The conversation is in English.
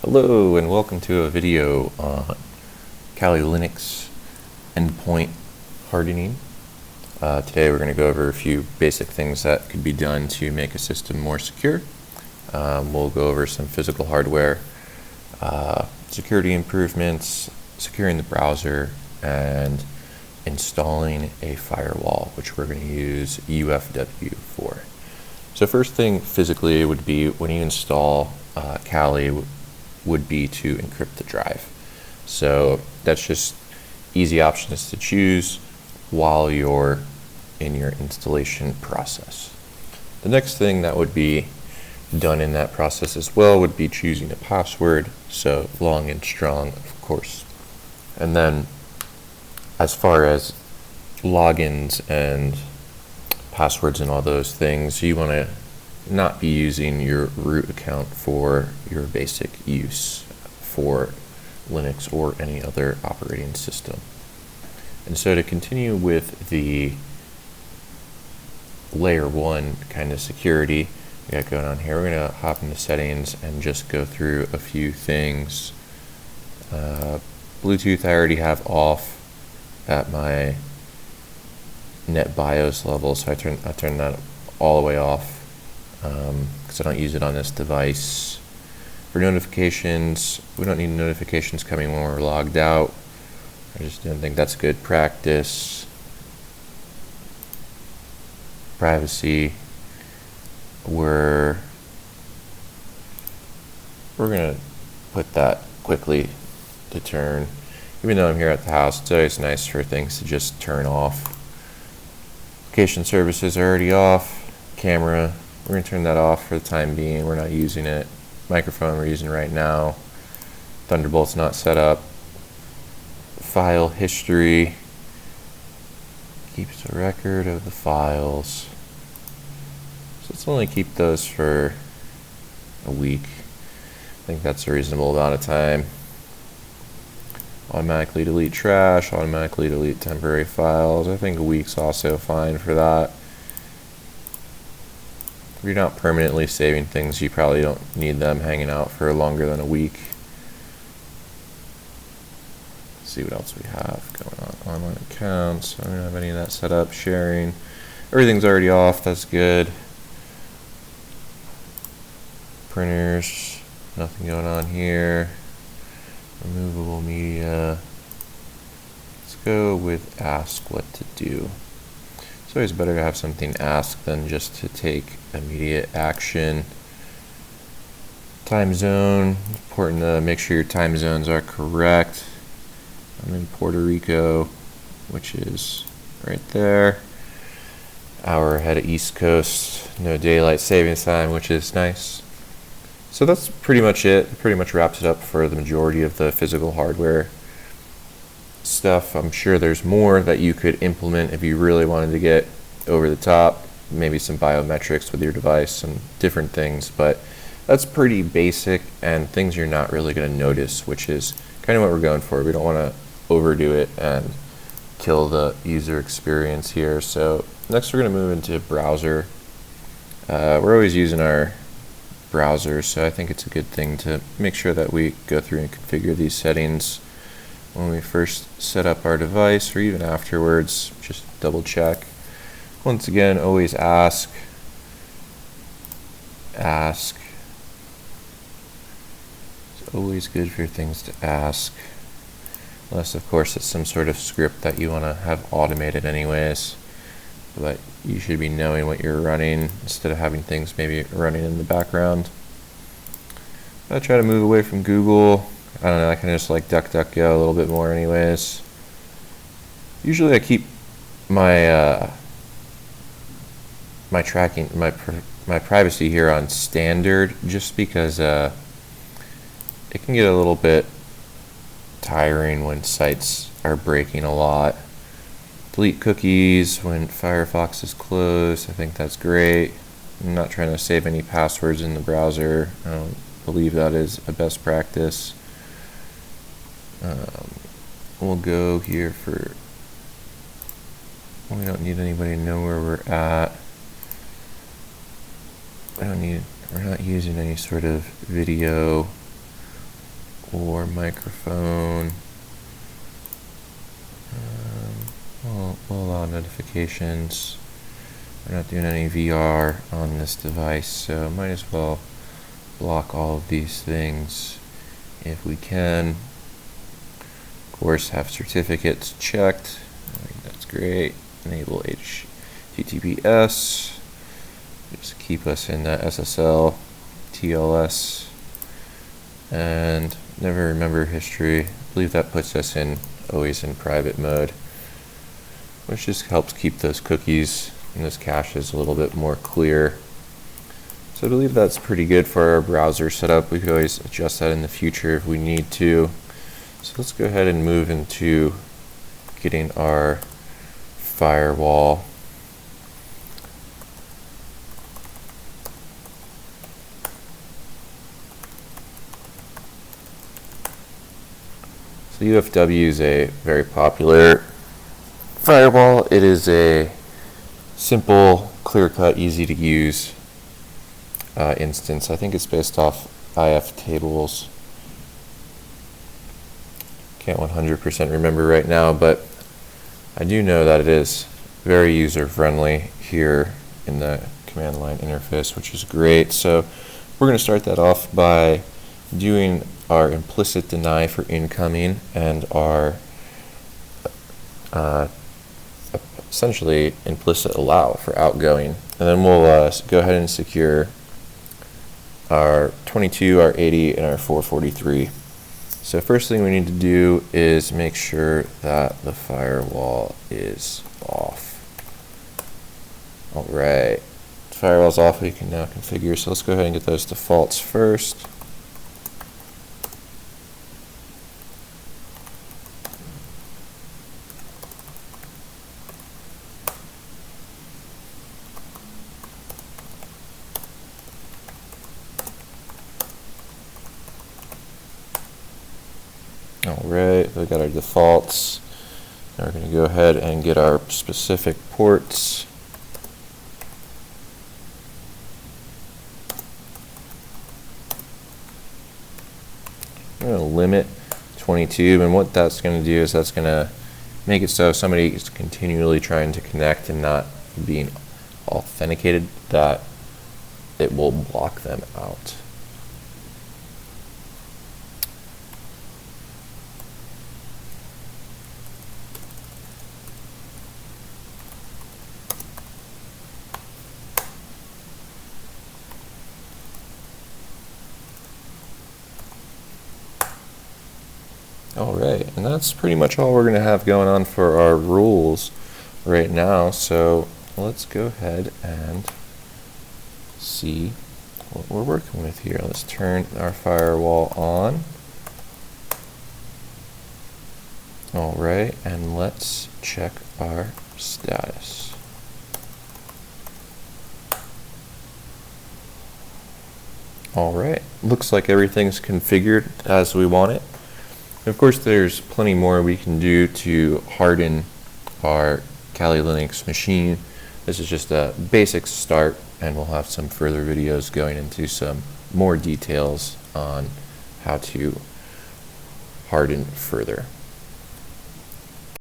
Hello and welcome to a video on Kali Linux endpoint hardening. Today we're going to go over a few basic things that could be done to make a system more secure. We'll go over some physical hardware, security improvements, securing the browser, and installing a firewall, which we're going to use UFW for. So first thing physically would be when you install Kali would be to encrypt the drive. So that's just easy options to choose while you're in your installation process. The next thing that would be done in that process as well would be choosing a password, so long and strong, of course. And then as far as logins and passwords and all those things, you want to not be using your root account for your basic use for Linux or any other operating system. And so to continue with the layer 1 kind of security we got going on here, we're going to hop into settings and just go through a few things. Bluetooth I already have off at my net BIOS level, so I turn that all the way off because I don't use it on this device. For notifications, we don't need notifications coming when we're logged out. I just don't think that's good practice. Privacy, we're gonna put that quickly to turn. Even though I'm here at the house, it's always nice for things to just turn off. Location services are already off. Camera, we're going to turn that off for the time being. We're not using it. Microphone we're using right now. Thunderbolt's not set up. File history keeps a record of the files. So let's only keep those for a week. I think that's a reasonable amount of time. Automatically delete trash, automatically delete temporary files. I think a week's also fine for that. If you're not permanently saving things, you probably don't need them hanging out for longer than a week. Let's see what else we have going on. Online accounts, I don't have any of that set up. Sharing, everything's already off, that's good. Printers, nothing going on here. Removable media. Let's go with ask what to do. It's always better to have something asked than just to take immediate action. Time zone, important to make sure your time zones are correct. I'm in Puerto Rico, which is right there. Hour ahead of East Coast, no daylight savings time, which is nice. So that's pretty much it. It pretty much wraps it up for the majority of the physical hardware stuff. I'm sure there's more that you could implement if you really wanted to get over the top, maybe some biometrics with your device, some different things, but that's pretty basic and things you're not really going to notice, which is kind of what we're going for. We don't want to overdo it and kill the user experience here. So next we're going to move into browser. We're always using our browser, so I think it's a good thing to make sure that we go through and configure these settings when we first set up our device, or even afterwards. Just double check. Once again, always ask. It's always good for things to ask, unless of course it's some sort of script that you want to have automated anyways. But you should be knowing what you're running instead of having things maybe running in the background. I try to move away from Google. I don't know, I kind of just like DuckDuckGo a little bit more anyways. Usually I keep my my tracking, my privacy here on standard, just because it can get a little bit tiring when sites are breaking a lot. Delete cookies when Firefox is closed. I think that's great. I'm not trying to save any passwords in the browser. I don't believe that is a best practice. We'll go here for, we don't need anybody to know where we're at. We're not using any sort of video microphone. We'll allow notifications. We're not doing any VR on this device, so might as well block all of these things if we can. Of course, have certificates checked. I think that's great. Enable HTTPS. Just keep us in that SSL, TLS, and never remember history. I believe that puts us always in private mode, which just helps keep those cookies and those caches a little bit more clear. So I believe that's pretty good for our browser setup. We could always adjust that in the future if we need to. So let's go ahead and move into getting our firewall. So UFW is a very popular firewall. It is a simple, clear-cut, easy-to-use instance. I think it's based off IF tables. Can't 100% remember right now, but I do know that it is very user-friendly here in the command line interface, which is great. So we're going to start that off by doing our implicit deny for incoming and our essentially implicit allow for outgoing. And then we'll go ahead and secure our 22, our 80, and our 443. So first thing we need to do is make sure that the firewall is off. Alright, firewall's off, we can now configure. So let's go ahead and get those defaults first. Alright, we got our defaults. Now we're going to go ahead and get our specific ports. I'm going to limit 22, and what that's going to do is that's going to make it so if somebody is continually trying to connect and not being authenticated, that it will block them out. Alright, and that's pretty much all we're going to have going on for our rules right now. So let's go ahead and see what we're working with here. Let's turn our firewall on. Alright, and let's check our status. Alright, looks like everything's configured as we want it. Of course, there's plenty more we can do to harden our Kali Linux machine. This is just a basic start, and we'll have some further videos going into some more details on how to harden further.